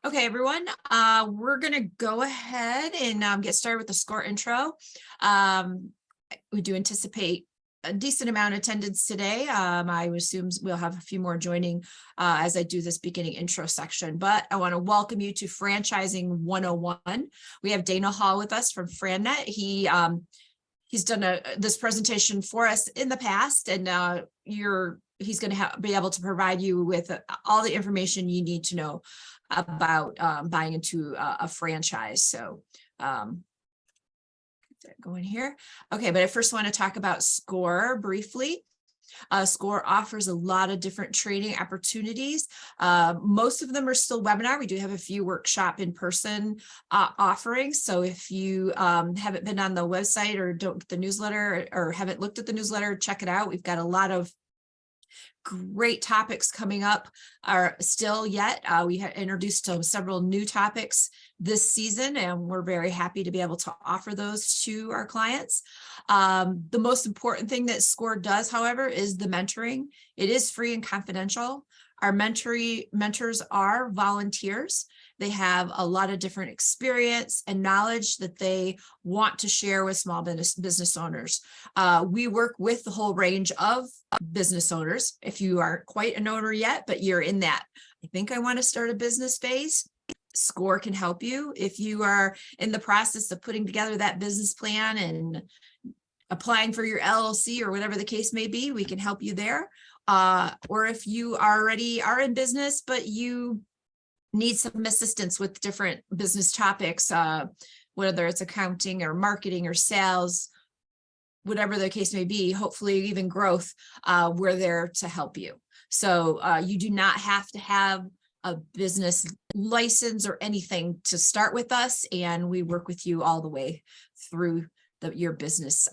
Okay, everyone, we're going to go ahead and get started with the SCORE intro. We do anticipate a decent amount of attendance today. I would assume we'll have a few more joining as I do this beginning intro section, but I want to welcome you to Franchising 101. We have Dana Hall with us from FranNet. He's done this presentation for us in the past, and he's going to be able to provide you with all the information you need to know about buying into a franchise. So go in here. Okay, but I first want to talk about SCORE briefly. SCORE offers a lot of different training opportunities. Most of them are still webinar. We do have a few workshop in-person offerings. So if you haven't been on the website or don't get the newsletter or haven't looked at the newsletter, check it out. We've got a lot of great topics coming up are still yet. We have introduced several new topics this season, and we're very happy to be able to offer those to our clients. The most important thing that SCORE does, however, is the mentoring. It is free and confidential. Our mentors are volunteers. They have a lot of different experience and knowledge that they want to share with small business owners. We work with the whole range of business owners. If you aren't quite an owner yet, but you're in that, I think I want to start a business phase, SCORE can help you. If you are in the process of putting together that business plan and applying for your LLC or whatever the case may be, we can help you there. Or if you already are in business, but you need some assistance with different business topics, whether it's accounting or marketing or sales, whatever the case may be, hopefully even growth, we're there to help you. So you do not have to have a business license or anything to start with us, and we work with you all the way through your business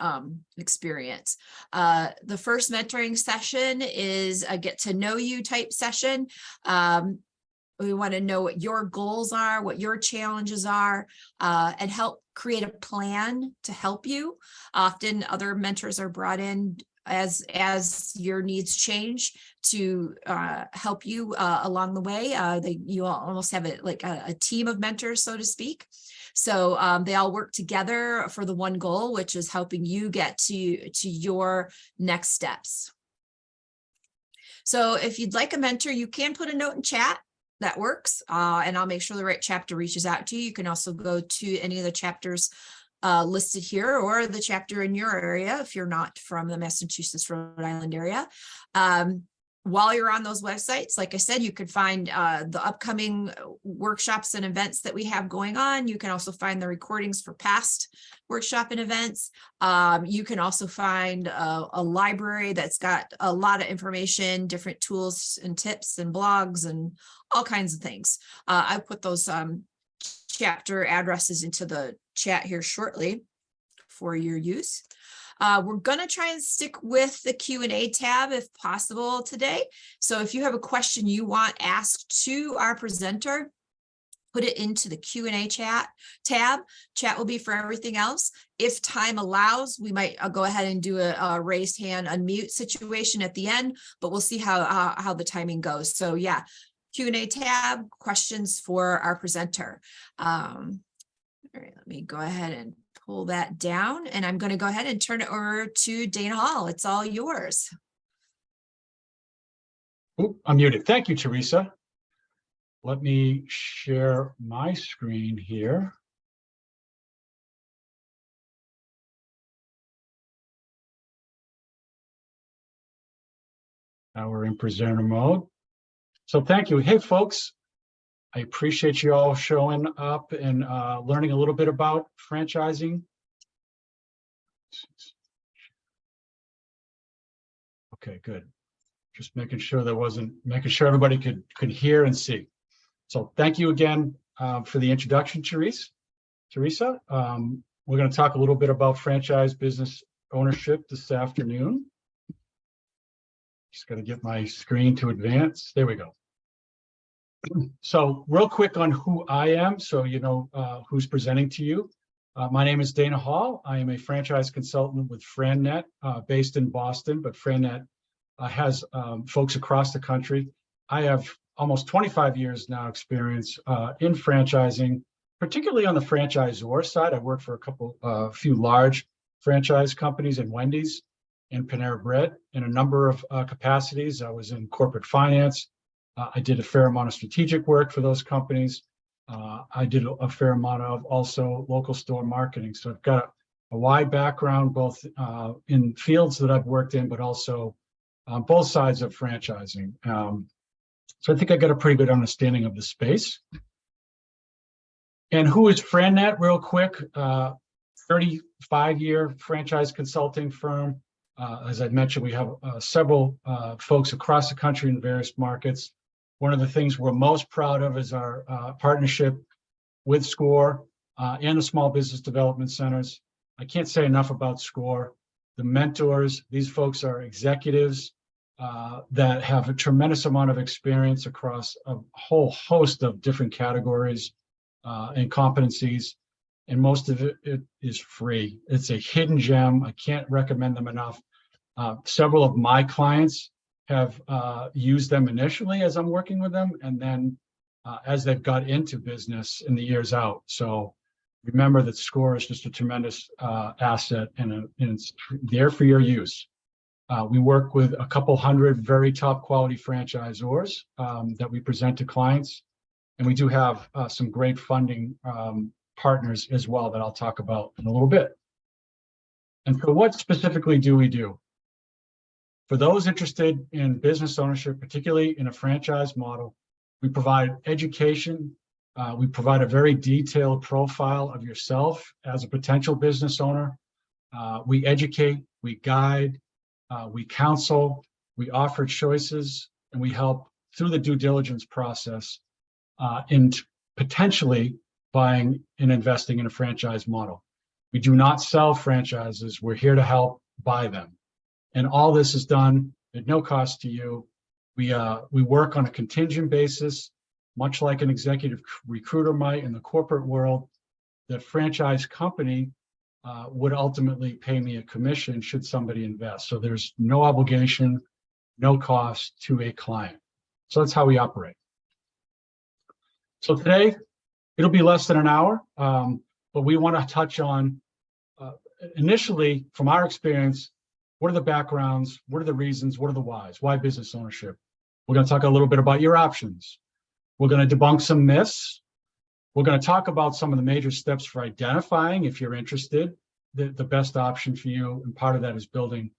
experience. The first mentoring session is a get to know you type session. We want to know what your goals are, what your challenges are, and help create a plan to help you. Often other mentors are brought in as your needs change to help you along the way. You almost have a team of mentors, so to speak. So they all work together for the one goal, which is helping you get to your next steps. So if you'd like a mentor, you can put a note in chat. That works, and I'll make sure the right chapter reaches out to you. You can also go to any of the chapters listed here, or the chapter in your area if you're not from the Massachusetts, Rhode Island area. While you're on those websites, like I said, you could find the upcoming workshops and events that we have going on. You can also find the recordings for past workshop and events. You can also find a library that's got a lot of information, different tools and tips and blogs and all kinds of things. I put those chapter addresses into the chat here shortly for your use. We're going to try and stick with the Q&A tab if possible today. So if you have a question you want asked to our presenter, put it into the Q&A tab. Chat will be for everything else. If time allows, we might go ahead and do a raised hand unmute situation at the end, but we'll see how the timing goes. So yeah, Q&A tab, questions for our presenter. All right, let me go ahead and pull that down, and I'm going to go ahead and turn it over to Dana Hall. It's all yours. Oh, I'm muted. Thank you, Teresa. Let me share my screen here. Now we're in presenter mode. So thank you. Hey, folks. I appreciate you all showing up and learning a little bit about franchising. Okay, good. Just making sure everybody could hear and see. So thank you again for the introduction, Teresa. We're going to talk a little bit about franchise business ownership this afternoon. Just got to get my screen to advance. There we go. So real quick on who I am, so you know who's presenting to you. My name is Dana Hall. I am a franchise consultant with FranNet, based in Boston, but FranNet has folks across the country. I have almost 25 years now experience in franchising, particularly on the franchisor side. I worked for a few large franchise companies in Wendy's and Panera Bread in a number of capacities. I was in corporate finance. I did a fair amount of strategic work for those companies. I did a fair amount of also local store marketing. So I've got a wide background, both in fields that I've worked in, but also on both sides of franchising. So I think I got a pretty good understanding of the space. And who is FranNet, real quick? 35-year franchise consulting firm. As I mentioned, we have several folks across the country in various markets. One of the things we're most proud of is our partnership with SCORE and the Small Business Development Centers. I can't say enough about SCORE. The mentors, these folks are executives that have a tremendous amount of experience across a whole host of different categories and competencies. And most of it is free. It's a hidden gem. I can't recommend them enough. Several of my clients have used them initially as I'm working with them, and then as they've got into business in the years out. So remember that SCORE is just a tremendous asset, and it's there for your use. We work with a couple hundred very top quality franchisors that we present to clients. And we do have some great funding partners as well that I'll talk about in a little bit. And so what specifically do we do? For those interested in business ownership, particularly in a franchise model, we provide education. We provide a very detailed profile of yourself as a potential business owner. We educate, we guide, we counsel, we offer choices, and we help through the due diligence process in potentially buying and investing in a franchise model. We do not sell franchises. We're here to help buy them. And all this is done at no cost to you. We work on a contingent basis, much like an executive recruiter might in the corporate world. The franchise company would ultimately pay me a commission should somebody invest. So there's no obligation, no cost to a client. So that's how we operate. So today, it'll be less than an hour, but we want to touch on, initially, from our experience, what are the backgrounds, what are the reasons, what are the whys, why business ownership? We're going to talk a little bit about your options. We're going to debunk some myths. We're going to talk about some of the major steps for identifying, if you're interested, the best option for you. And part of that is building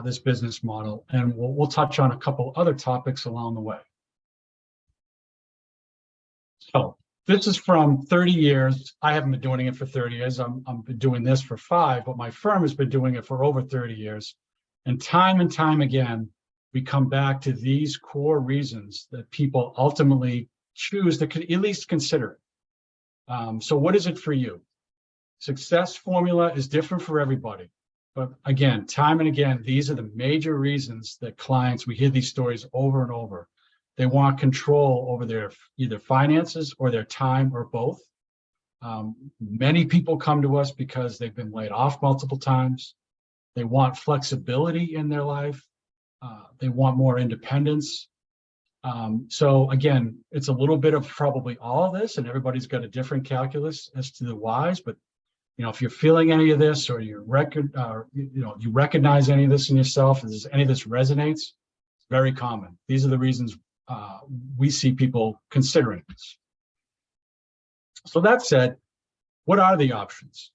this business model. And we'll touch on a couple other topics along the way. So this is from 30 years. I haven't been doing it for 30 years. I'm been doing this for 5, but my firm has been doing it for over 30 years. And time again, we come back to these core reasons that people ultimately choose to at least consider it. So what is it for you? Success formula is different for everybody. But again, time and again, these are the major reasons that clients, we hear these stories over and over. They want control over their either finances or their time or both. Many people come to us because they've been laid off multiple times. They want flexibility in their life. They want more independence. So again, it's a little bit of probably all of this, and everybody's got a different calculus as to the whys. But if you're feeling any of this, or you recognize any of this in yourself, does any of this resonates? It's very common. These are the reasons we see people considering this. So that said, what are the options?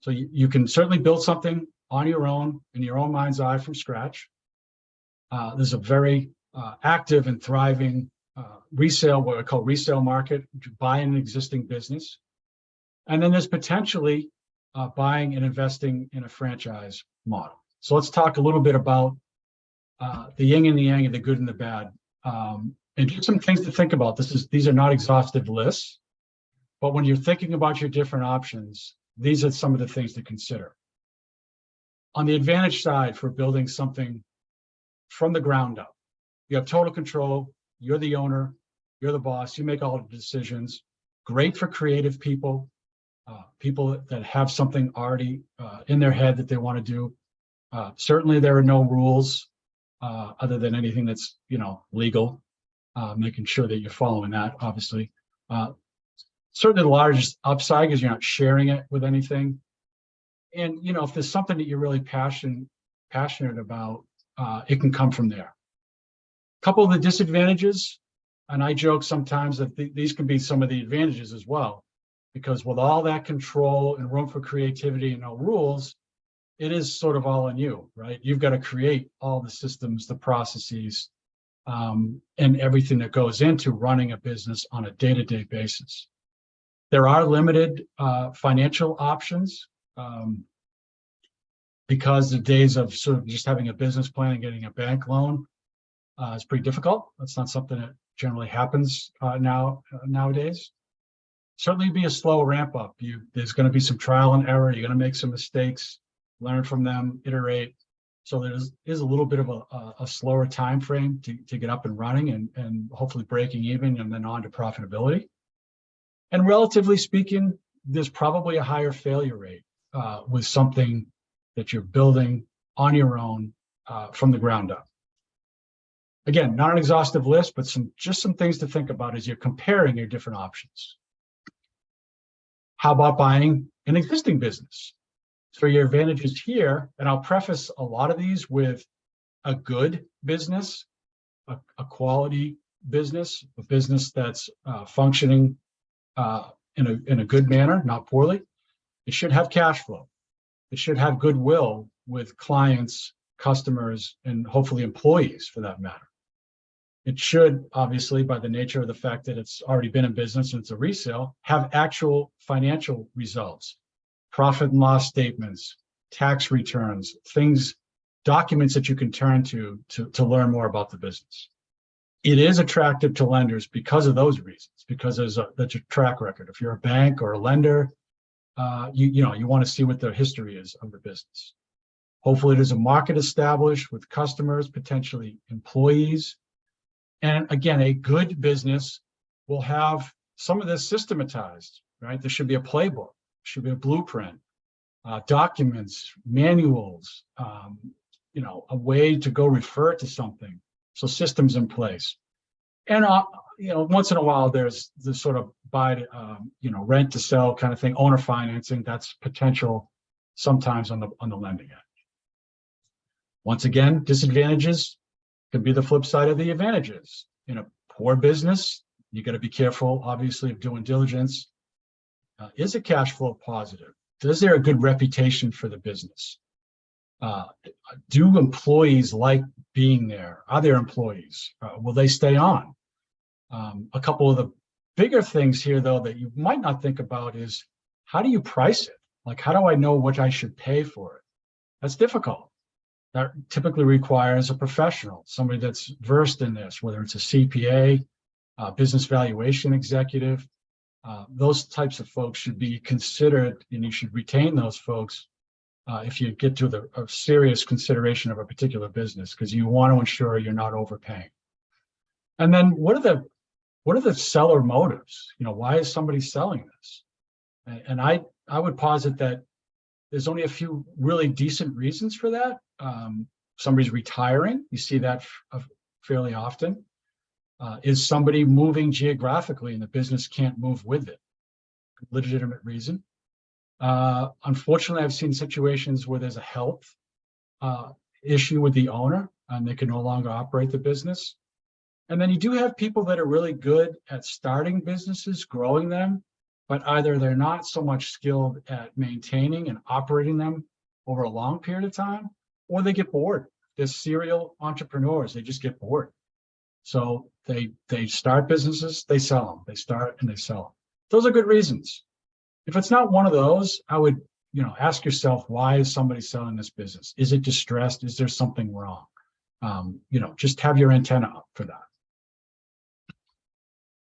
So you can certainly build something on your own, in your own mind's eye, from scratch. There's a very active and thriving resale, what I call resale market, to buy an existing business. And then there's potentially buying and investing in a franchise model. So let's talk a little bit about the yin and the yang, and the good and the bad. And just some things to think about. These are not exhaustive lists, but when you're thinking about your different options, these are some of the things to consider. On the advantage side for building something from the ground up, you have total control. You're the owner. You're the boss. You make all the decisions. Great for creative people, people that have something already in their head that they want to do. Certainly, there are no rules other than anything that's legal. making sure that you're following that, obviously. Certainly the largest upside is you're not sharing it with anything. And, if there's something that you're really passionate about, it can come from there. A couple of the disadvantages, and I joke sometimes that these can be some of the advantages as well, because with all that control and room for creativity and no rules, it is sort of all on you, right? You've got to create all the systems, the processes, and everything that goes into running a business on a day-to-day basis. There are limited financial options because the days of sort of just having a business plan and getting a bank loan is pretty difficult. That's not something that generally happens nowadays. Certainly be a slow ramp up. There's going to be some trial and error. You're going to make some mistakes, learn from them, iterate. So there is a little bit of a slower time frame to get up and running and hopefully breaking even and then on to profitability. And relatively speaking, there's probably a higher failure rate with something that you're building on your own from the ground up. Again, not an exhaustive list, but just some things to think about as you're comparing your different options. How about buying an existing business? So your advantages here, and I'll preface a lot of these with a good business, a quality business, a business that's functioning in a good manner, not poorly. It should have cash flow. It should have goodwill with clients, customers, and hopefully employees for that matter. It should, obviously, by the nature of the fact that it's already been in business and it's a resale, have actual financial results, profit and loss statements, tax returns, documents that you can turn to learn more about the business. It is attractive to lenders because of those reasons, because there's a track record. If you're a bank or a lender, you want to see what the history is of the business. Hopefully there's a market established with customers, potentially employees. And again, a good business will have some of this systematized, right? There should be a playbook, should be a blueprint, documents, manuals, a way to go refer to something. So systems in place. And, once in a while, there's the sort of rent to sell kind of thing, owner financing, that's potential sometimes on the lending end. Once again, disadvantages can be the flip side of the advantages. In a poor business, you got to be careful, obviously, of doing diligence. Is it cash flow positive? Is there a good reputation for the business? Do employees like being there? Are there employees? Will they stay on? A couple of the bigger things here, though, that you might not think about is how do you price it? Like, how do I know what I should pay for it? That's difficult. That typically requires a professional, somebody that's versed in this, whether it's a CPA, business valuation executive. Those types of folks should be considered, and you should retain those folks if you get to a serious consideration of a particular business, because you want to ensure you're not overpaying. And then what are the seller motives? Why is somebody selling this? And I would posit that there's only a few really decent reasons for that. Somebody's retiring. You see that fairly often. Is somebody moving geographically and the business can't move with it? Legitimate reason. Unfortunately, I've seen situations where there's a health issue with the owner and they can no longer operate the business. And then you do have people that are really good at starting businesses, growing them, but either they're not so much skilled at maintaining and operating them over a long period of time, or they get bored. They're serial entrepreneurs. They just get bored. So they start businesses, they sell them. They start and they sell them. Those are good reasons. If it's not one of those, I would, ask yourself, why is somebody selling this business? Is it distressed? Is there something wrong? Just have your antenna up for that.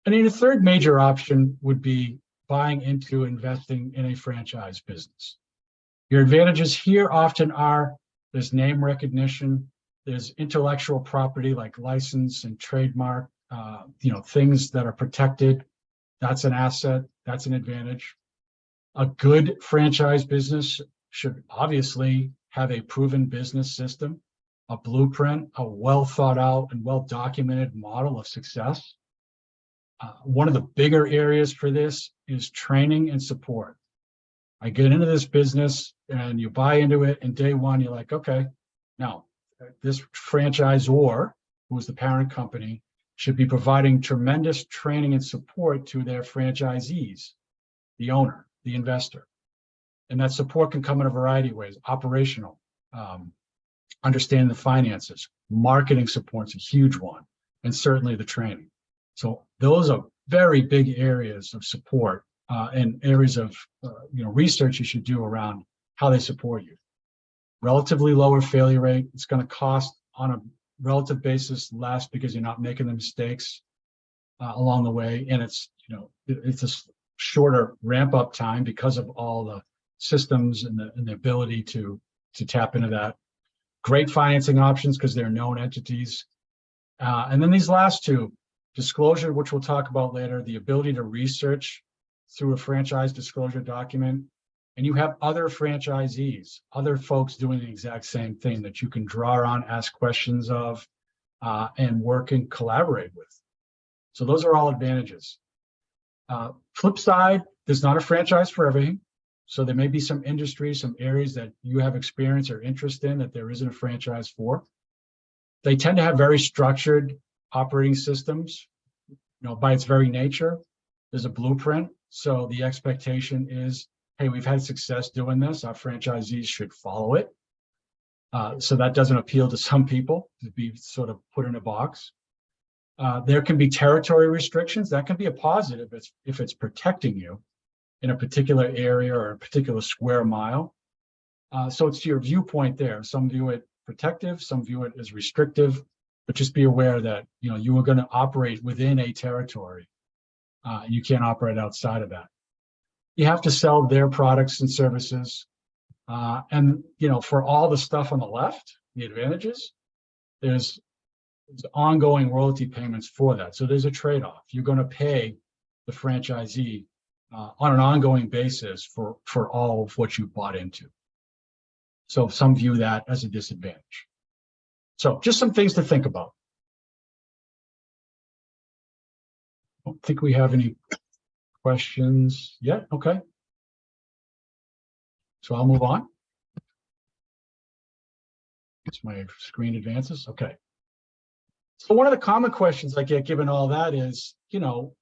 And then the third major option would be buying into investing in a franchise business. Your advantages here often are there's name recognition, there's intellectual property like license and trademark, things that are protected. That's an asset, that's an advantage. A good franchise business should obviously have a proven business system, a blueprint, a well thought out and well documented model of success. One of the bigger areas for this is training and support. I get into this business and you buy into it, and day one, you're like, okay, now this franchisor, who is the parent company, should be providing tremendous training and support to their franchisees, the owner, the investor. And that support can come in a variety of ways: operational, understanding the finances, marketing support's a huge one, and certainly the training. So those are very big areas of support and areas of research you should do around how they support you. Relatively lower failure rate. It's going to cost on a relative basis less because you're not making the mistakes along the way, and it's a shorter ramp up time because of all the systems and the ability to tap into that. Great financing options because they're known entities. And then these last two, disclosure, which we'll talk about later, the ability to research through a franchise disclosure document. And you have other franchisees, other folks doing the exact same thing that you can draw on, ask questions of, and work and collaborate with. So those are all advantages. Flip side, there's not a franchise for everything. So there may be some industries, some areas that you have experience or interest in that there isn't a franchise for. They tend to have very structured operating systems. By its very nature, there's a blueprint. So the expectation is, hey, we've had success doing this. Our franchisees should follow it. So that doesn't appeal to some people to be sort of put in a box. There can be territory restrictions. That can be a positive if it's protecting you in a particular area or a particular square mile. So it's your viewpoint there. Some view it protective, some view it as restrictive, but just be aware that you are going to operate within a territory. You can't operate outside of that. You have to sell their products and services. And for all the stuff on the left, the advantages, there's ongoing royalty payments for that. So there's a trade-off. You're going to pay the franchisee on an ongoing basis for all of what you bought into. So some view that as a disadvantage. So just some things to think about. I don't think we have any questions yet. Okay. So I'll move on. It's my screen advances. Okay. So one of the common questions I get given all that is,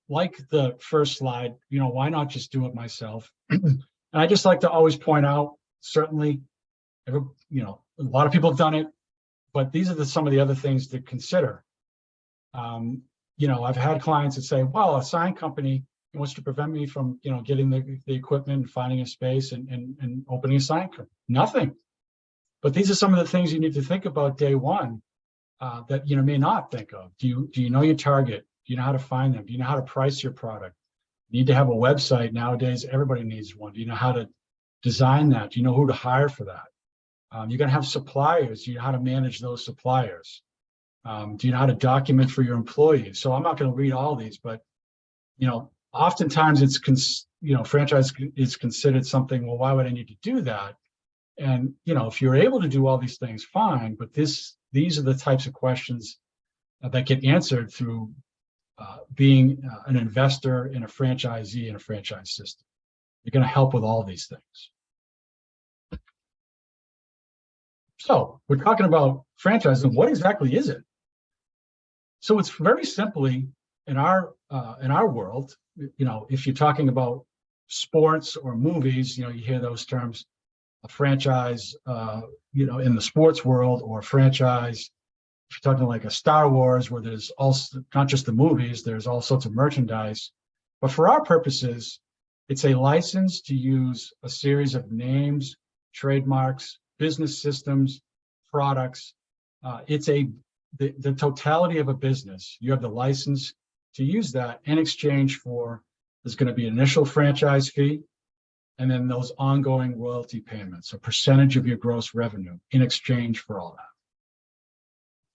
like the first slide, why not just do it myself? And I just like to always point out, certainly, a lot of people have done it, but these are some of the other things to consider. I've had clients that say, well, a sign company wants to prevent me from, getting the equipment, finding a space and opening a sign company. Nothing. But these are some of the things you need to think about day one that may not think of. Do you know your target? Do you know how to find them? Do you know how to price your product? You need to have a website. Nowadays, everybody needs one. Do you know how to design that? Do you know who to hire for that? You're going to have suppliers. Do you know how to manage those suppliers? Do you know how to document for your employees? So I'm not going to read all these, but oftentimes it's franchise is considered something. Well, why would I need to do that? And if you're able to do all these things, fine. But these are the types of questions that get answered through being an investor in a franchisee in a franchise system. You're going to help with all these things. So we're talking about franchising. What exactly is it? So it's very simply in our world. If you're talking about sports or movies, you hear those terms. A franchise, in the sports world, or a franchise. If you're talking like a Star Wars, where there's also not just the movies, there's all sorts of merchandise. But for our purposes, it's a license to use a series of names, trademarks, business systems, products. It's the totality of a business. You have the license to use that in exchange for, there's going to be an initial franchise fee, and then those ongoing royalty payments, a percentage of your gross revenue in exchange for all that.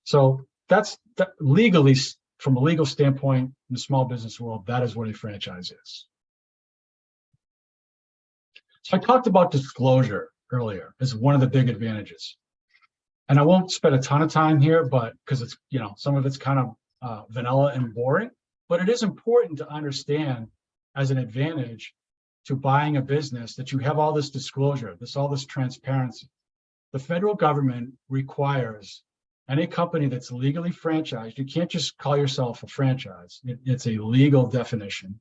So that's legally, from a legal standpoint, in the small business world, that is what a franchise is. So I talked about disclosure earlier as one of the big advantages. And I won't spend a ton of time here, but because it's, some of it's kind of vanilla and boring, but it is important to understand as an advantage to buying a business that you have all this disclosure, all this transparency. The federal government requires any company that's legally franchised, you can't just call yourself a franchise. It's a legal definition.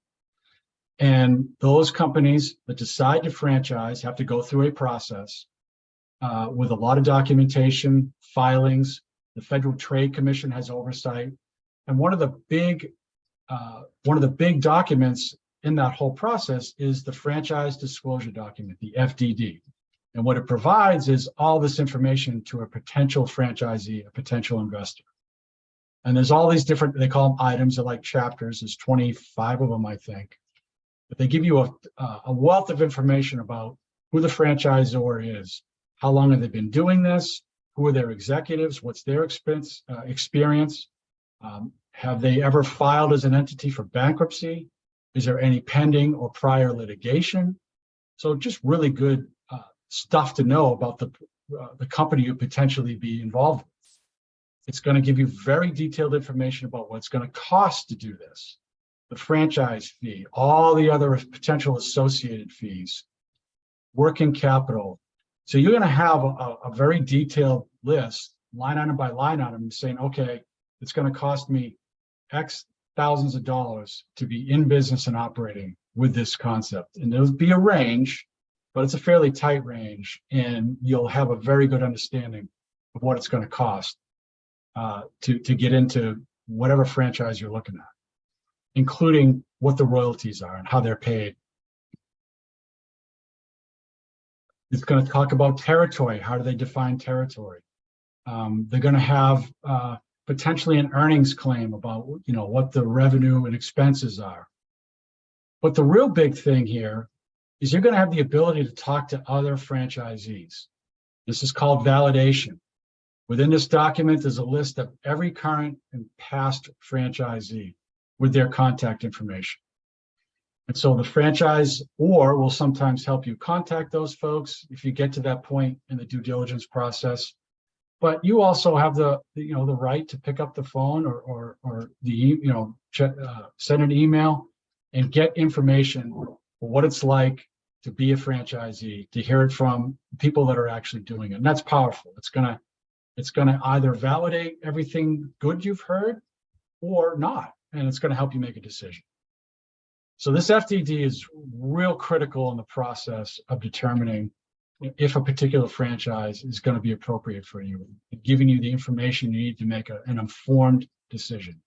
And those companies that decide to franchise have to go through a process with a lot of documentation, filings. The Federal Trade Commission has oversight. And one of the big documents in that whole process is the franchise disclosure document, the FDD. And what it provides is all this information to a potential franchisee, a potential investor. And there's all these different, they call them items, they're like chapters, there's 25 of them, I think. But they give you a wealth of information about who the franchisor is, how long have they been doing this, who are their executives, what's their experience, have they ever filed as an entity for bankruptcy, is there any pending or prior litigation? So just really good stuff to know about the company you potentially be involved with. It's going to give you very detailed information about what's going to cost to do this, the franchise fee, all the other potential associated fees, working capital. So you're going to have a very detailed list, line item by line item, saying, okay, it's going to cost me X thousands of dollars to be in business and operating with this concept. And there'll be a range, but it's a fairly tight range, and you'll have a very good understanding of what it's going to cost to get into whatever franchise you're looking at, including what the royalties are and how they're paid. It's going to talk about territory. How do they define territory? They're going to have potentially an earnings claim about what the revenue and expenses are. But the real big thing here is you're going to have the ability to talk to other franchisees. This is called validation. Within this document, there's a list of every current and past franchisee with their contact information. And so the franchisor will sometimes help you contact those folks if you get to that point in the due diligence process. But you also have the right to pick up the phone or send an email and get information for what it's like to be a franchisee, to hear it from people that are actually doing it. And that's powerful. It's gonna either validate everything good you've heard or not, and it's gonna help you make a decision. So this FDD is real critical in the process of determining if a particular franchise is going to be appropriate for you, giving you the information you need to make an informed decision.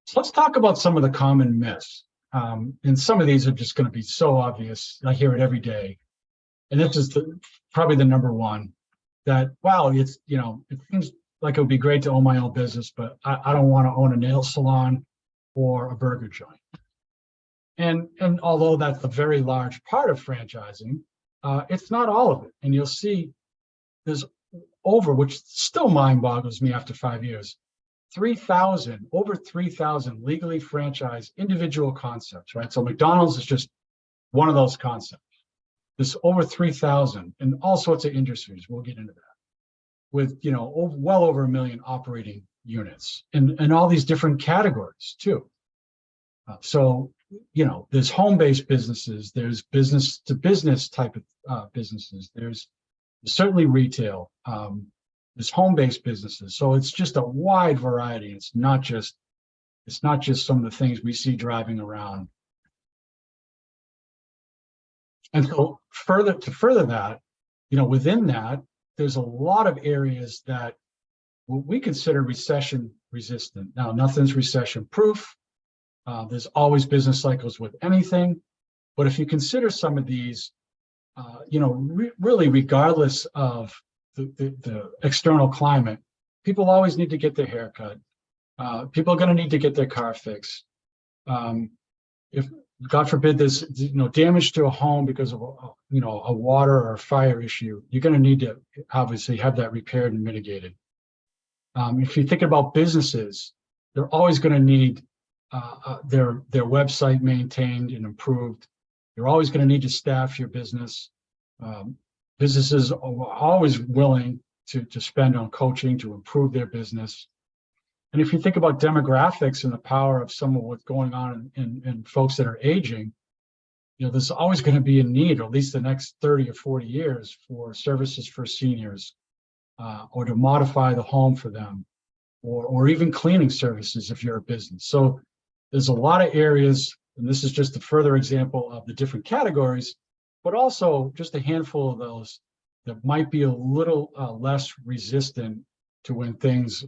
So let's talk about some of the common myths. And some of these are just going to be so obvious. I hear it every day. And this is probably the number one, that, wow, it seems like it would be great to own my own business, but I don't want to own a nail salon or a burger joint. And although that's a very large part of franchising, it's not all of it. And you'll see there's which still mind boggles me after 5 years, over 3,000 legally franchised individual concepts, right? So McDonald's is just one of those concepts. There's over 3,000 in all sorts of industries. We'll get into that. With, well over 1 million operating units and all these different categories too. So, there's home-based businesses, there's business-to-business type of businesses, there's certainly retail, there's home-based businesses. So it's just a wide variety. It's not just some of the things we see driving around. And so further that, within that, there's a lot of areas that we consider recession resistant. Now, nothing's recession proof. There's always business cycles with anything. But if you consider some of these, really regardless of the external climate, people always need to get their hair cut. People are going to need to get their car fixed. If, God forbid, there's damage to a home because of a water or a fire issue, you're going to need to obviously have that repaired and mitigated. If you think about businesses, they're always going to need their website maintained and improved. You're always going to need to staff your business. businesses are always willing to spend on coaching to improve their business. And if you think about demographics and the power of some of what's going on in folks that are aging, there's always going to be a need, or at least the next 30 or 40 years, for services for seniors, or to modify the home for them, or even cleaning services if you're a business. So there's a lot of areas, and this is just a further example of the different categories, but also just a handful of those that might be a little less resistant to when things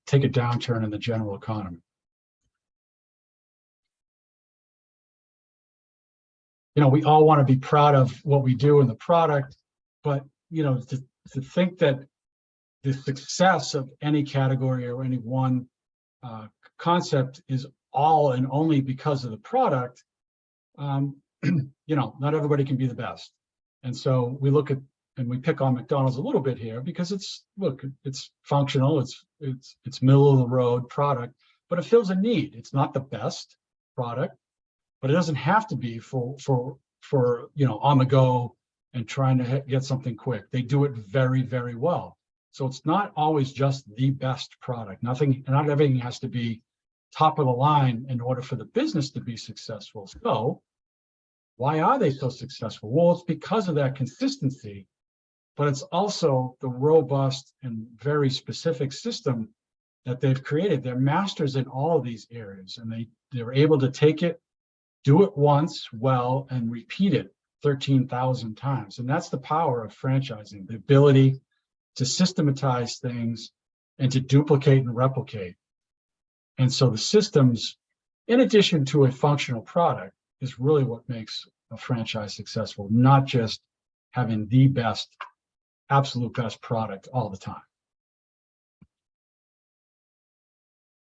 take a downturn in the general economy. We all want to be proud of what we do in the product, but to think that the success of any category or any one concept is all and only because of the product, not everybody can be the best. And so we look at, and we pick on McDonald's a little bit here because it's functional, it's middle of the road product, but it fills a need. It's not the best product, but it doesn't have to be for on the go and trying to get something quick. They do it very, very well. So it's not always just the best product. Not everything has to be top of the line in order for the business to be successful. So why are they so successful? Well, it's because of that consistency, but it's also the robust and very specific system that they've created. They're masters in all of these areas, and they're able to take it, do it once well, and repeat it 13,000 times. And that's the power of franchising, the ability to systematize things and to duplicate and replicate. And so the systems, in addition to a functional product, is really what makes a franchise successful, not just having the best, absolute best product all the time.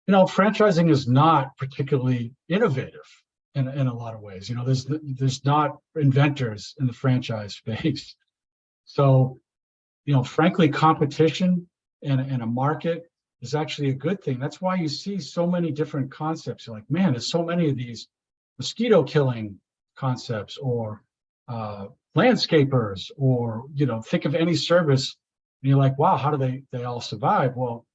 Franchising is not particularly innovative in a lot of ways. There's not inventors in the franchise space. So, frankly, competition in a market is actually a good thing. That's why you see so many different concepts. You're like, man, there's so many of these mosquito killing concepts, or landscapers, or think of any service, and you're like, wow, how do they all survive? Well,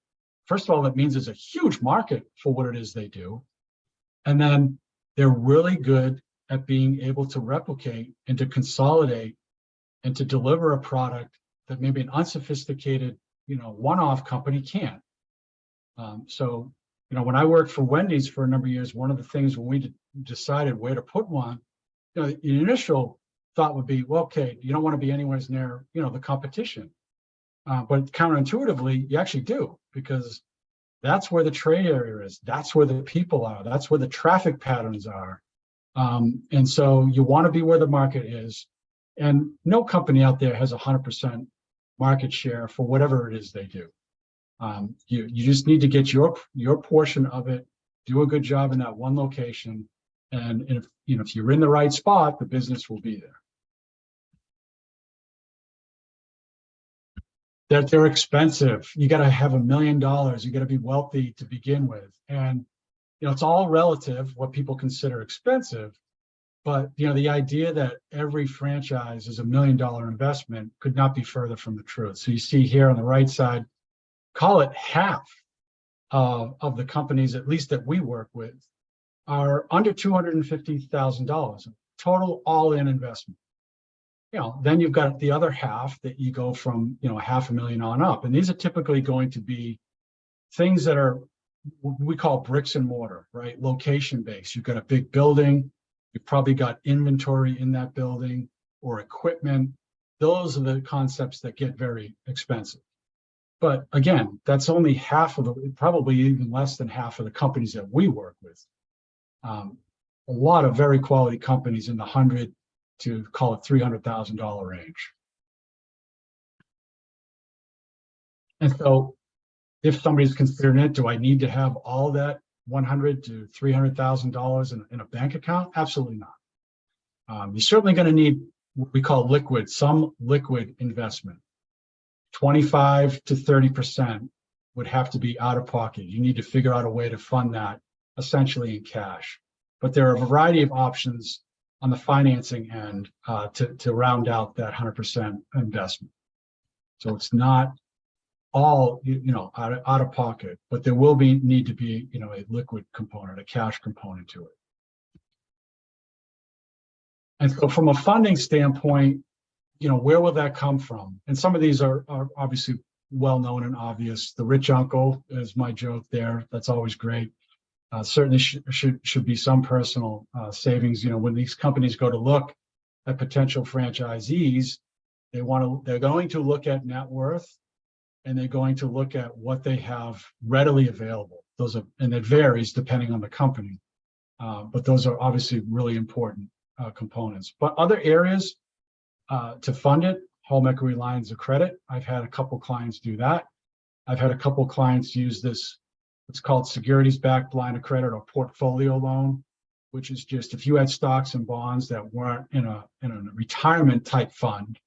first of all, that means there's a huge market for what it is they do, and then they're really good at being able to replicate and to consolidate and to deliver a product that maybe an unsophisticated one-off company can't. So when I worked for Wendy's for a number of years, one of the things when we decided where to put one, the initial thought would be, well, okay, you don't want to be anywhere near, the competition. But counterintuitively, you actually do, because that's where the trade area is. That's where the people are. That's where the traffic patterns are. And so you want to be where the market is. And no company out there has 100% market share for whatever it is they do. You just need to get your portion of it, do a good job in that one location, and if you're in the right spot, the business will be there. That they're expensive. You got to have $1 million. You got to be wealthy to begin with, and it's all relative what people consider expensive. But the idea that every franchise is $1 million investment could not be further from the truth. So you see here on the right side, call it half of the companies, at least that we work with, are under $250,000 total all-in investment. Then you've got the other half that you go from $500,000 on up, and these are typically going to be things that are what we call bricks and mortar, right? Location based. You've got a big building. You've probably got inventory in that building or equipment. Those are the concepts that get very expensive. But again, that's only half of probably even less than half of the companies that we work with. A lot of very quality companies in the $100,000 to call it $300,000 range. And so if somebody's considering it, do I need to have all that $100,000 to $300,000 in a bank account? Absolutely not. You're certainly going to need what we call some liquid investment. 25 to 30% would have to be out of pocket. You need to figure out a way to fund that essentially in cash. But there are a variety of options on the financing end to round out that 100% investment. So it's not all out of pocket, but there will need to be a liquid component, a cash component to it. And so from a funding standpoint, where will that come from? And some of these are obviously well known and obvious. The rich uncle is my joke there. That's always great. Certainly should be some personal savings. When these companies go to look at potential franchisees, they're going to look at net worth, and they're going to look at what they have readily available. And it varies depending on the company, but those are obviously really important components. But other areas to fund it, home equity lines of credit. I've had a couple clients do that. I've had a couple clients use this, what's called securities-backed line of credit or portfolio loan, which is just if you had stocks and bonds that weren't in a retirement type fund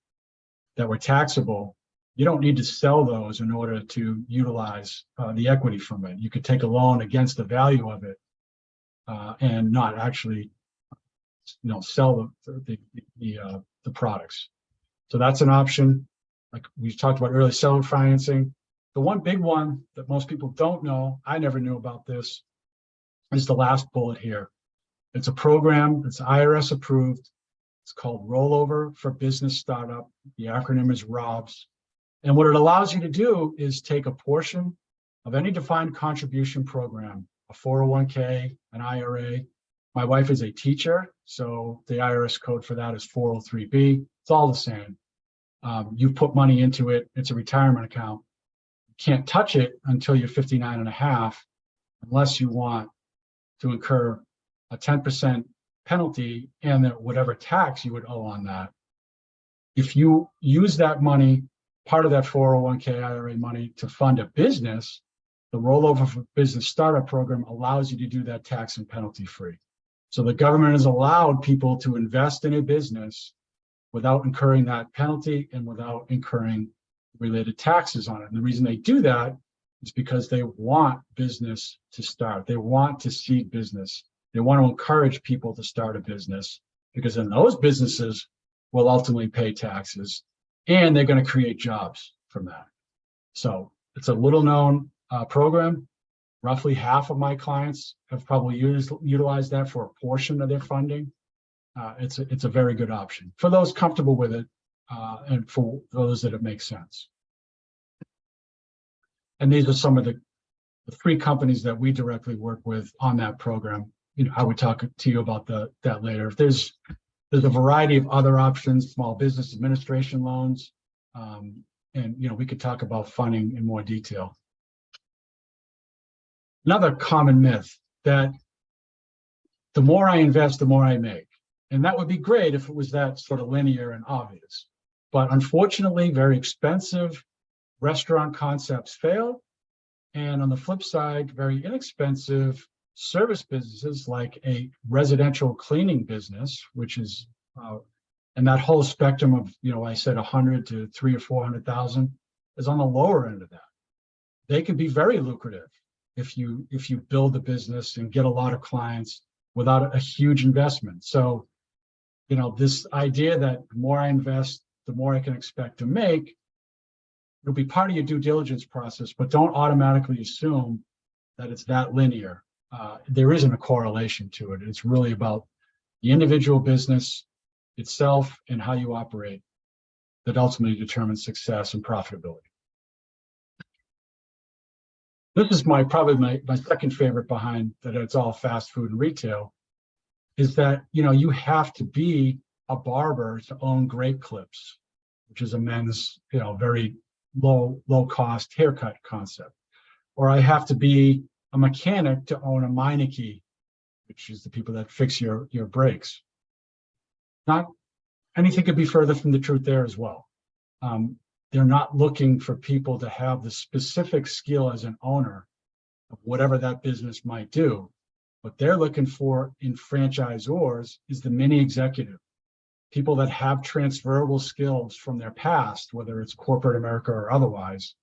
that were taxable, you don't need to sell those in order to utilize the equity from it. You could take a loan against the value of it and not actually sell the products. So that's an option. Like we talked about earlier, seller financing. The one big one that most people don't know, I never knew about this, is the last bullet here. It's a program, it's IRS approved. It's called Rollover for Business Startup. The acronym is ROBS. And what it allows you to do is take a portion of any defined contribution program, a 401k, an IRA. My wife is a teacher, so the IRS code for that is 403B. It's all the same. You put money into it. It's a retirement account. You can't touch it until you're 59 and a half, unless you want to incur a 10% penalty and whatever tax you would owe on that. If you use that money, part of that 401k IRA money, to fund a business, the Rollover for Business Startup program allows you to do that tax and penalty free. So the government has allowed people to invest in a business without incurring that penalty and without incurring related taxes on it. And the reason they do that is because they want business to start. They want to seed business. They want to encourage people to start a business, because then those businesses will ultimately pay taxes and they're going to create jobs from that. So it's a little known program. Roughly half of my clients have probably utilized that for a portion of their funding. It's a very good option for those comfortable with it and for those that it makes sense. And these are some of the 3 companies that we directly work with on that program. I would talk to you about that later. If there's a variety of other options, small business administration loans, and we could talk about funding in more detail. Another common myth that the more I invest, the more I make. And that would be great if it was that sort of linear and obvious. But unfortunately, very expensive restaurant concepts fail. And on the flip side, very inexpensive service businesses like a residential cleaning business, which is, and that whole spectrum of, I said 100 to 300,000 or 400,000 is on the lower end of that. They can be very lucrative if you build a business and get a lot of clients without a huge investment. So, this idea that the more I invest, the more I can expect to make, it'll be part of your due diligence process, but don't automatically assume that it's that linear. There isn't a correlation to it. It's really about the individual business itself and how you operate that ultimately determines success and profitability. This is probably my second favorite behind that it's all fast food and retail, is that, you have to be a barber to own Great Clips, which is a men's, very low cost haircut concept. Or I have to be a mechanic to own a Meineke, which is the people that fix your brakes. Not anything could be further from the truth there as well. They're not looking for people to have the specific skill as an owner of whatever that business might do. What they're looking for in franchisors is the mini executive, people that have transferable skills from their past, whether it's corporate America or otherwise,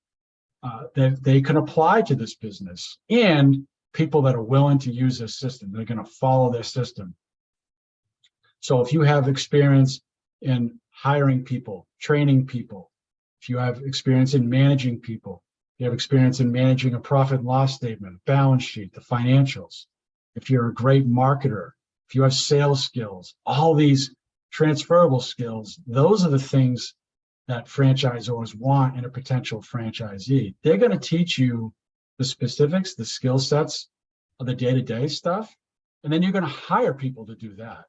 that they can apply to this business, and people that are willing to use their system. They're going to follow their system. So if you have experience in hiring people, training people, if you have experience in managing people, you have experience in managing a profit and loss statement, balance sheet, the financials, if you're a great marketer, if you have sales skills, all these transferable skills, those are the things that franchisors want in a potential franchisee. They're going to teach you the specifics, the skill sets of the day-to-day stuff, and then you're going to hire people to do that.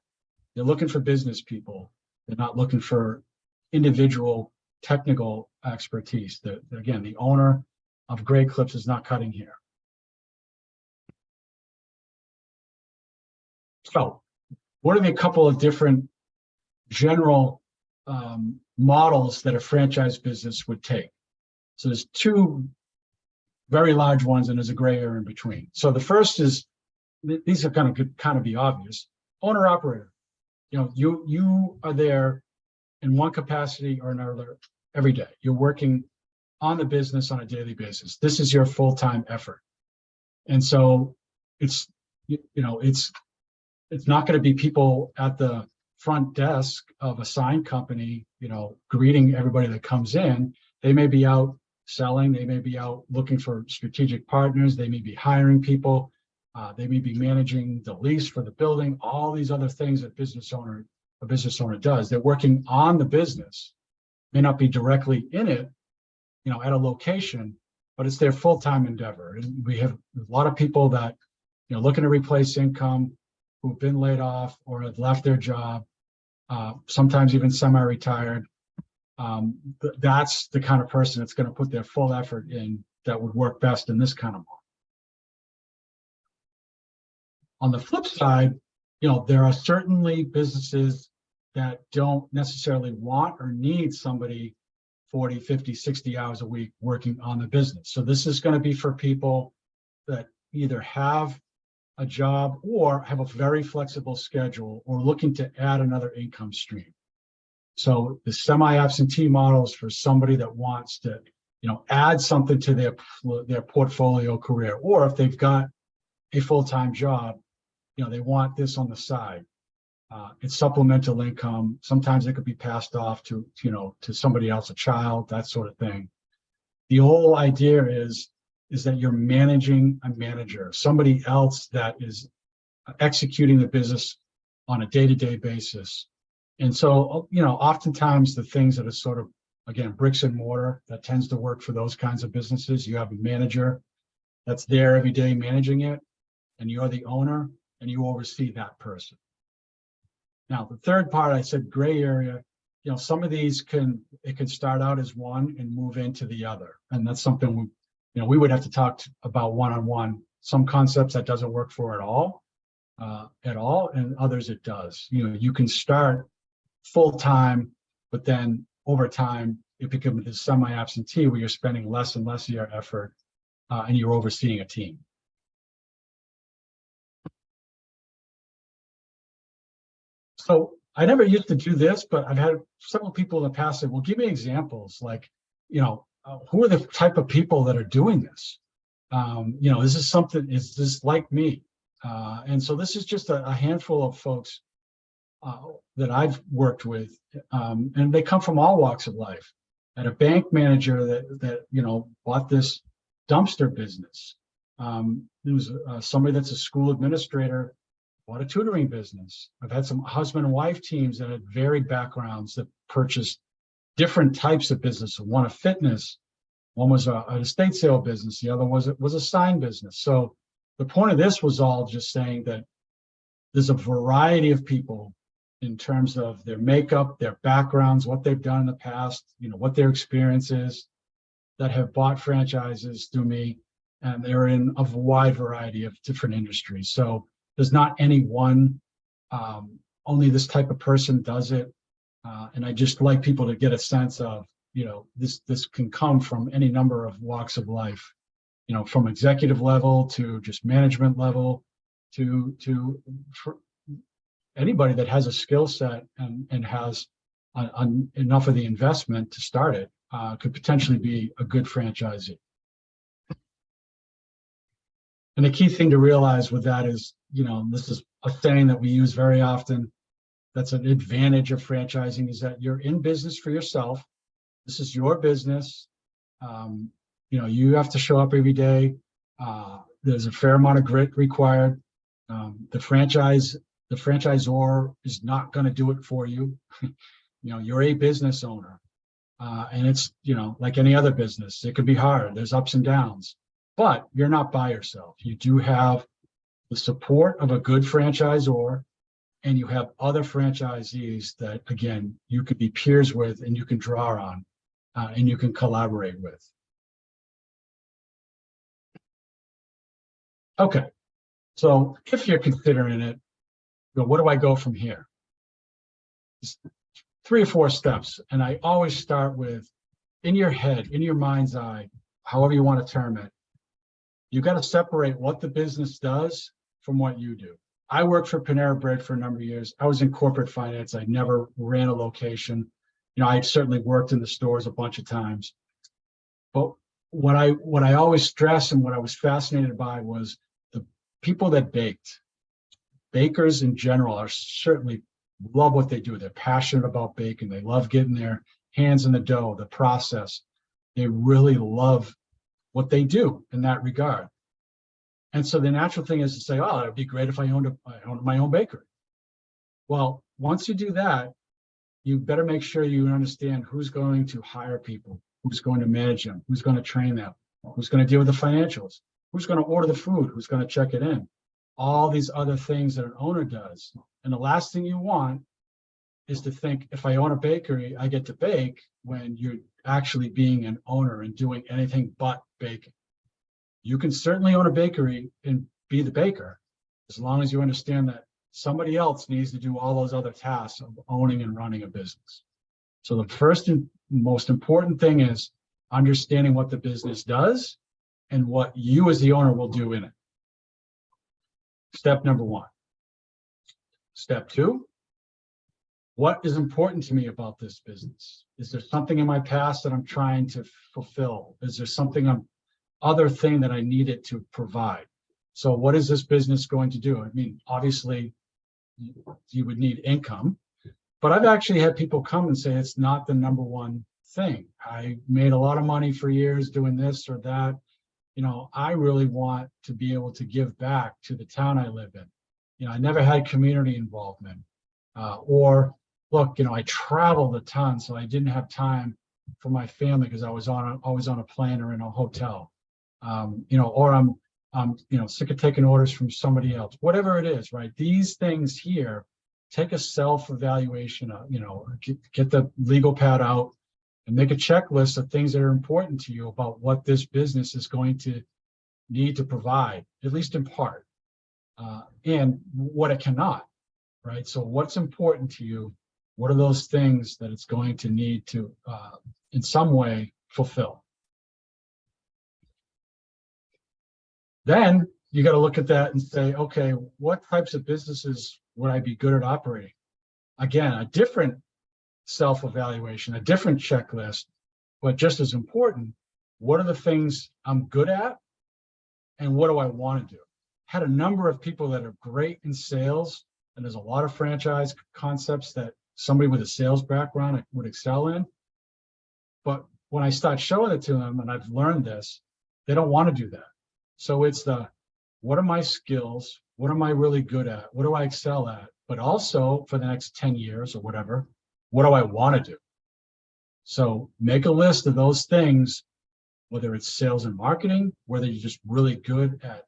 They're looking for business people. They're not looking for individual technical expertise. Again, the owner of Great Clips is not cutting here. So what are the couple of different general models that a franchise business would take? So there's two very large ones, and there's a gray area in between. So the first is, these are going to kind of be obvious, owner operator. You are there in one capacity or another every day. You're working on the business on a daily basis. This is your full-time effort. And so it's not going to be people at the front desk of a sign company, greeting everybody that comes in. They may be out selling. They may be out looking for strategic partners. They may be hiring people. They may be managing the lease for the building, all these other things that a business owner does. They're working on the business, may not be directly in it, at a location, but it's their full-time endeavor. And we have a lot of people that, looking to replace income, who've been laid off or have left their job, sometimes even semi-retired. That's the kind of person that's going to put their full effort in that would work best in this kind of model. On the flip side, there are certainly businesses that don't necessarily want or need somebody 40, 50, 60 hours a week working on the business. So this is going to be for people that either have a job or have a very flexible schedule or looking to add another income stream. So the semi-absentee models for somebody that wants to, add something to their portfolio career, or if they've got a full-time job, they want this on the side. It's supplemental income. Sometimes it could be passed off to somebody else, a child, that sort of thing. The whole idea is that you're managing a manager, somebody else that is executing the business on a day-to-day basis. And so, oftentimes the things that are sort of, again, bricks and mortar, that tends to work for those kinds of businesses. You have a manager that's there every day managing it, and you're the owner, and you oversee that person. Now, the third part, I said gray area, some of these can start out as one and move into the other. And that's something we would have to talk about one-on-one. Some concepts that doesn't work for at all, and others it does. You can start full-time, but then over time, it becomes this semi-absentee where you're spending less and less of your effort and you're overseeing a team. So I never used to do this, but I've had several people in the past say, well, give me examples, like, who are the type of people that are doing this? Is this like me? And so this is just a handful of folks that I've worked with, and they come from all walks of life. I had a bank manager that bought this dumpster business. There was somebody that's a school administrator, bought a tutoring business. I've had some husband and wife teams that had varied backgrounds that purchased different types of business. One a fitness, one was an estate sale business, the other was a sign business. So the point of this was all just saying that there's a variety of people in terms of their makeup, their backgrounds, what they've done in the past, what their experience is, that have bought franchises through me, and they're in a wide variety of different industries. So there's not any one, only this type of person does it. And I just like people to get a sense of, this can come from any number of walks of life, from executive level to just management level to anybody that has a skill set and has enough of the investment to start it could potentially be a good franchisee. And the key thing to realize with that is, this is a saying that we use very often. that's an advantage of franchising, is that you're in business for yourself. This is your business. You have to show up every day. There's a fair amount of grit required. The franchisor is not going to do it for you. You're a business owner, and it's, like any other business, it could be hard. There's ups and downs, but you're not by yourself. You do have the support of a good franchisor, and you have other franchisees that, again, you could be peers with and you can draw on, and you can collaborate with. Okay, so if you're considering it, what do I go from here? Just 3 or 4 steps. And I always start with, in your head, in your mind's eye, however you want to term it, you got to separate what the business does from what you do. I worked for Panera Bread for a number of years. I was in corporate finance. I never ran a location. I certainly worked in the stores a bunch of times. But what I always stress and what I was fascinated by was the people that baked. Bakers in general are certainly love what they do. They're passionate about baking. They love getting their hands in the dough, the process. They really love what they do in that regard. And so the natural thing is to say, oh, it'd be great if I owned my own bakery. Well, once you do that, you better make sure you understand who's going to hire people, who's going to manage them, who's going to train them, who's going to deal with the financials, who's going to order the food, who's going to check it in. All these other things that an owner does. And the last thing you want is to think, if I own a bakery, I get to bake, when you're actually being an owner and doing anything but baking. You can certainly own a bakery and be the baker, as long as you understand that somebody else needs to do all those other tasks of owning and running a business. So the first and most important thing is understanding what the business does and what you as the owner will do in it. Step number 1. Step 2, what is important to me about this business? Is there something in my past that I'm trying to fulfill? Is there something other thing that I needed to provide? So what is this business going to do? I mean, obviously, you would need income, but I've actually had people come and say it's not the number one thing. I made a lot of money for years doing this or that. I really want to be able to give back to the town I live in. I never had community involvement. Or look, I traveled a ton, so I didn't have time for my family because I was always on a plane or in a hotel. Or I'm sick of taking orders from somebody else. Whatever it is, right? These things here, take a self-evaluation. Get the legal pad out and make a checklist of things that are important to you about what this business is going to need to provide, at least in part, and what it cannot, right? So what's important to you? What are those things that it's going to need to, in some way, fulfill? Then you got to look at that and say, okay, what types of businesses would I be good at operating? Again, a different self-evaluation, a different checklist, but just as important, what are the things I'm good at and what do I want to do? Had a number of people that are great in sales, and there's a lot of franchise concepts that somebody with a sales background would excel in. But when I start showing it to them, and I've learned this, they don't want to do that. So it's what are my skills? What am I really good at? What do I excel at? But also for the next 10 years or whatever, what do I want to do? So make a list of those things, whether it's sales and marketing, whether you're just really good at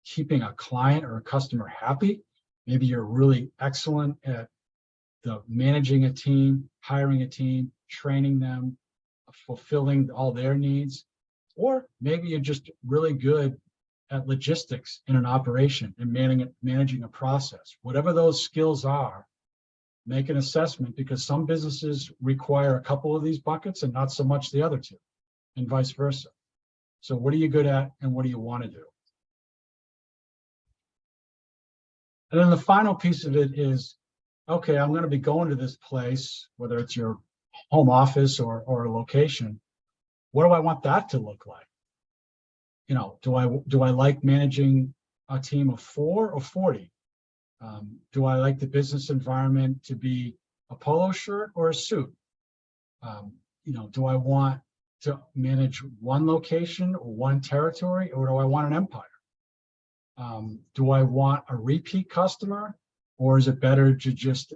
keeping a client or a customer happy. Maybe you're really excellent at managing a team, hiring a team, training them, fulfilling all their needs. Or maybe you're just really good at logistics in an operation and managing a process. Whatever those skills are, make an assessment, because some businesses require a couple of these buckets and not so much the other two, and vice versa. So what are you good at and what do you want to do? And then the final piece of it is, okay, I'm going to be going to this place, whether it's your home office or a location. What do I want that to look like? Do I like managing a team of 4 or 40? Do I like the business environment to be a polo shirt or a suit? Do I want to manage one location or one territory, or do I want an empire? Do I want a repeat customer, or is it better to just,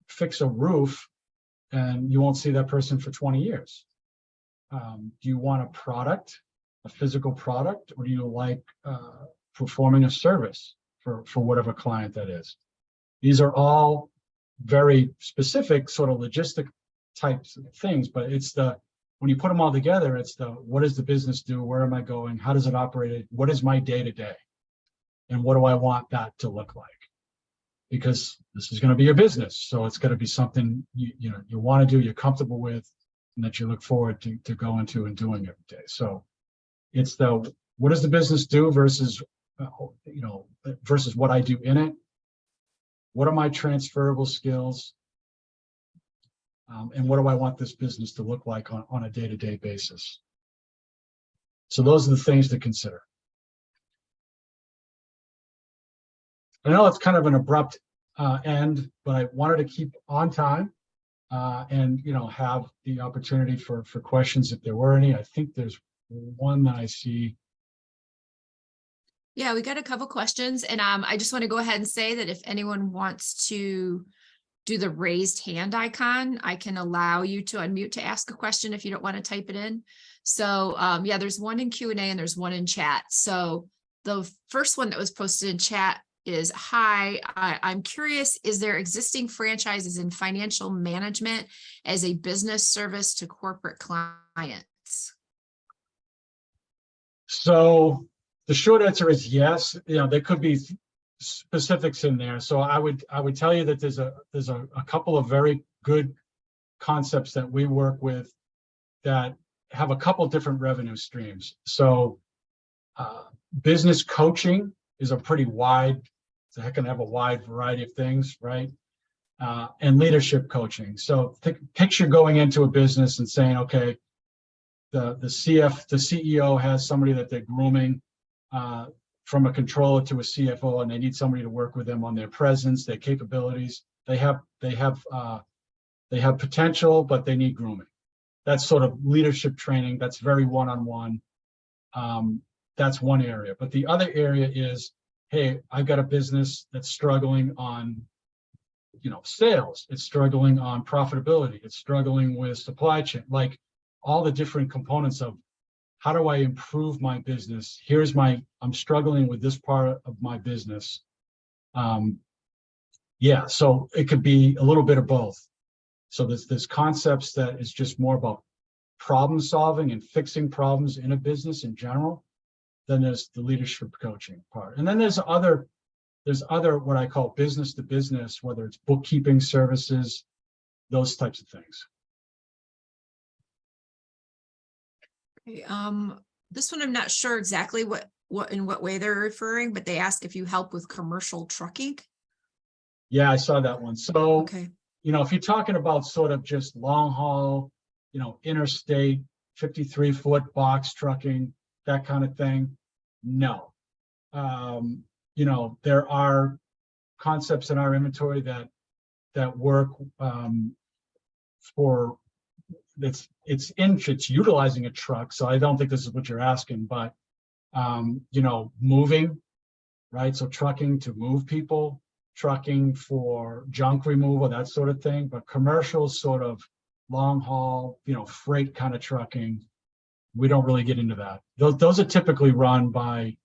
fix a roof and you won't see that person for 20 years? Do you want a product, a physical product, or do you like performing a service for whatever client that is? These are all very specific sort of logistic types of things, but when you put them all together, it's what does the business do? Where am I going? How does it operate? What is my day to day? And what do I want that to look like? Because this is going to be your business. So it's going to be something you want to do, you're comfortable with, and that you look forward to going to and doing every day. So it's what does the business do versus what I do in it? What are my transferable skills? And what do I want this business to look like on a day-to-day basis? So those are the things to consider. I know it's kind of an abrupt end, but I wanted to keep on time and have the opportunity for questions if there were any. I think there's one that I see. Yeah, we got a couple questions, and I just want to go ahead and say that if anyone wants to do the raised hand icon, I can allow you to unmute to ask a question if you don't want to type it in. So yeah, there's one in Q&A and there's one in chat. So the first one that was posted in chat is, hi, I'm curious, is there existing franchises in financial management as a business service to corporate clients? So the short answer is yes. There could be specifics in there. So I would tell you that there's a couple of very good concepts that we work with that have a couple different revenue streams. So business coaching is a pretty wide, so it can have a wide variety of things, right? And leadership coaching. So picture going into a business and saying, okay, the CEO has somebody that they're grooming from a controller to a CFO, and they need somebody to work with them on their presence, their capabilities. They have potential, but they need grooming. That's sort of leadership training. That's very one-on-one. That's one area. But the other area is, hey, I've got a business that's struggling on, sales. It's struggling on profitability. It's struggling with supply chain, like all the different components of how do I improve my business? I'm struggling with this part of my business. Yeah, so it could be a little bit of both. So there's concepts that is just more about problem solving and fixing problems in a business in general. Then there's the leadership coaching part. And then there's other what I call business to business, whether it's bookkeeping services, those types of things. Okay, this one I'm not sure exactly in what way they're referring, but they ask if you help with commercial trucking. Yeah, I saw that one. So, okay. If you're talking about sort of just long haul, interstate 53-foot box trucking, that kind of thing, no. There are concepts in our inventory that work for it's utilizing a truck. So I don't think this is what you're asking, but moving, right? So trucking to move people, trucking for junk removal, that sort of thing. But commercial sort of long haul, freight kind of trucking, we don't really get into that. Those are typically run by,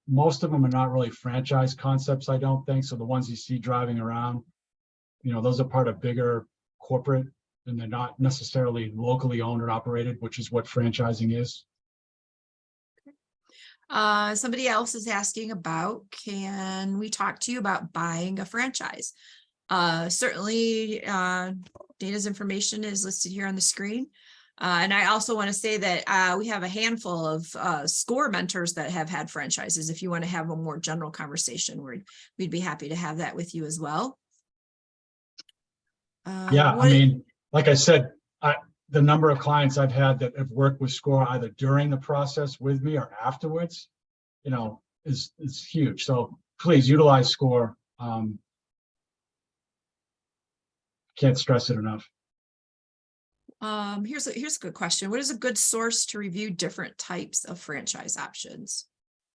most of them are not really franchise concepts, I don't think. So the ones you see driving around, those are part of bigger corporate, and they're not necessarily locally owned or operated, which is what franchising is. Somebody else is asking about, can we talk to you about buying a franchise? Certainly, Dana's information is listed here on the screen. And I also want to say that we have a handful of SCORE mentors that have had franchises. If you want to have a more general conversation, we'd be happy to have that with you as well. Like I said, the number of clients I've had that have worked with SCORE either during the process with me or afterwards, is huge. So please utilize SCORE. Can't stress it enough. Here's a good question. What is a good source to review different types of franchise options?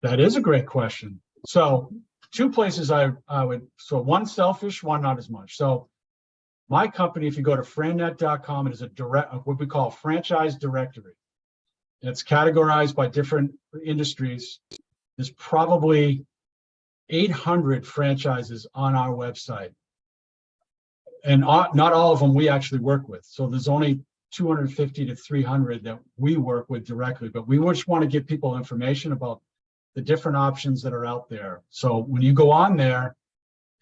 That is a great question. So two places I would, so one selfish, one not as much. So my company, if you go to frannet.com, it is a direct, what we call a franchise directory. It's categorized by different industries. There's probably 800 franchises on our website. And not all of them we actually work with. So there's only 250 to 300 that we work with directly, but we just want to give people information about the different options that are out there. So when you go on there,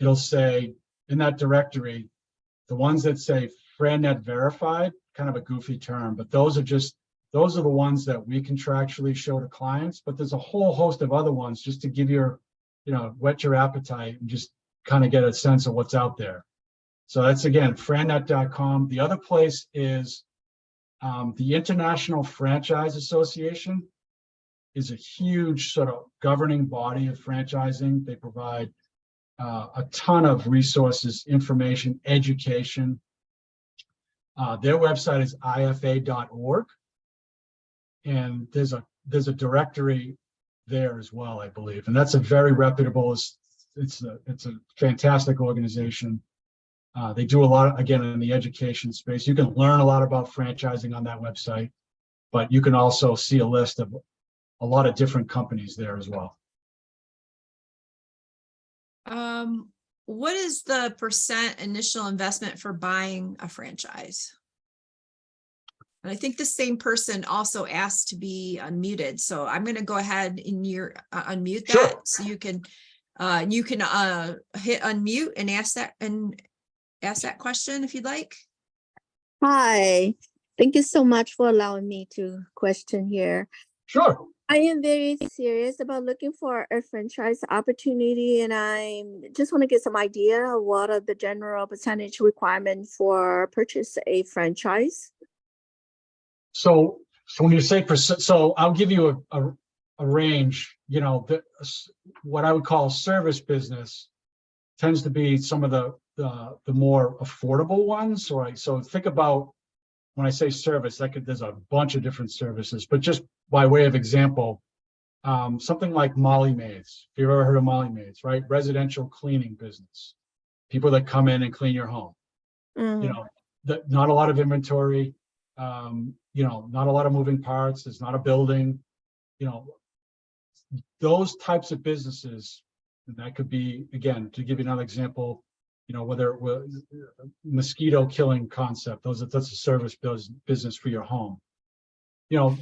it'll say in that directory, the ones that say Frannet verified, kind of a goofy term, but those are the ones that we contractually show to clients, but there's a whole host of other ones just to give your, whet your appetite and just kind of get a sense of what's out there. So that's, again, frannet.com. The other place is the International Franchise Association is a huge sort of governing body of franchising. They provide a ton of resources, information, education. Their website is ifa.org. And there's a directory there as well, I believe. And that's a very reputable, it's a fantastic organization. They do a lot, again, in the education space. You can learn a lot about franchising on that website, but you can also see a list of a lot of different companies there as well. What is the % initial investment for buying a franchise? And I think the same person also asked to be unmuted. So I'm going to go ahead and unmute that. Sure. So you can hit unmute and ask that question if you'd like. Hi, thank you so much for allowing me to question here. Sure. I am very serious about looking for a franchise opportunity, and I just want to get some idea of what are the general percentage requirement for purchase a franchise. So when you say percent, so I'll give you a range. What I would call service business tends to be some of the more affordable ones. So think about, when I say service, there's a bunch of different services, but just by way of example, something like Molly Maids. If you've ever heard of Molly Maids, right? Residential cleaning business. People that come in and clean your home. Not a lot of inventory, not a lot of moving parts. There's not a building, those types of businesses. And that could be, again, to give you another example, whether it was mosquito killing concept, that's a service business for your home.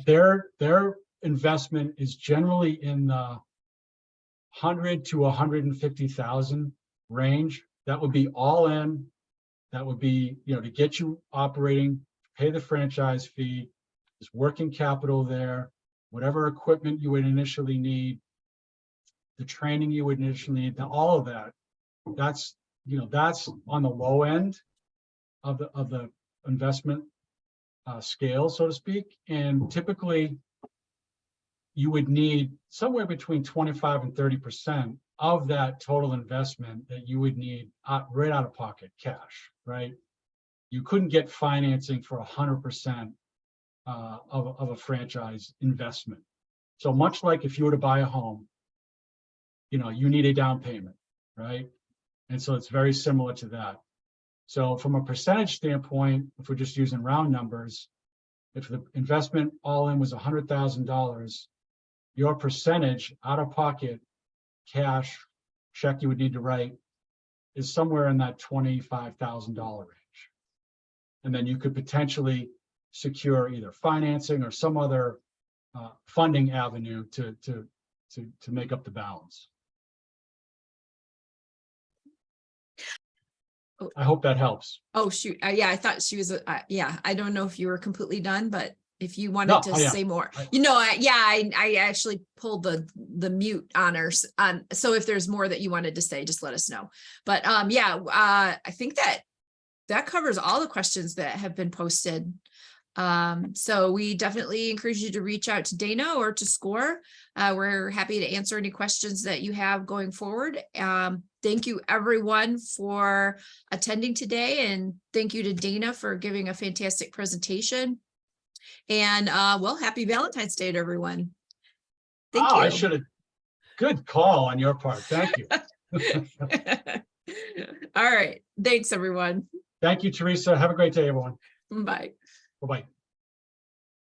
Their investment is generally in the 100 to 150,000 range. That would be all in. That would be, to get you operating, pay the franchise fee. There's working capital there, whatever equipment you would initially need, the training you would initially need, all of that. That's on the low end of the investment scale, so to speak. And typically you would need somewhere between 25 and 30% of that total investment that you would need right out of pocket cash, right? You couldn't get financing for 100% of a franchise investment. So much like if you were to buy a home, you need a down payment, right? And so it's very similar to that. So from a percentage standpoint, if we're just using round numbers, if the investment all in was $100,000, your percentage out of pocket cash check you would need to write is somewhere in that $25,000 range. And then you could potentially secure either financing or some other funding avenue to make up the balance. I hope that helps. Oh, shoot. Yeah, I thought she was, yeah, I don't know if you were completely done, but if you wanted to say more, I actually pulled the mute on her. So if there's more that you wanted to say, just let us know. But I think that covers all the questions that have been posted. So we definitely encourage you to reach out to Dana or to SCORE. We're happy to answer any questions that you have going forward. Thank you everyone for attending today, and thank you to Dana for giving a fantastic presentation. And well, happy Valentine's Day to everyone. Thank you. I should have. Good call on your part. Thank you. All right. Thanks, everyone. Thank you, Teresa. Have a great day, everyone. Bye. Bye-bye.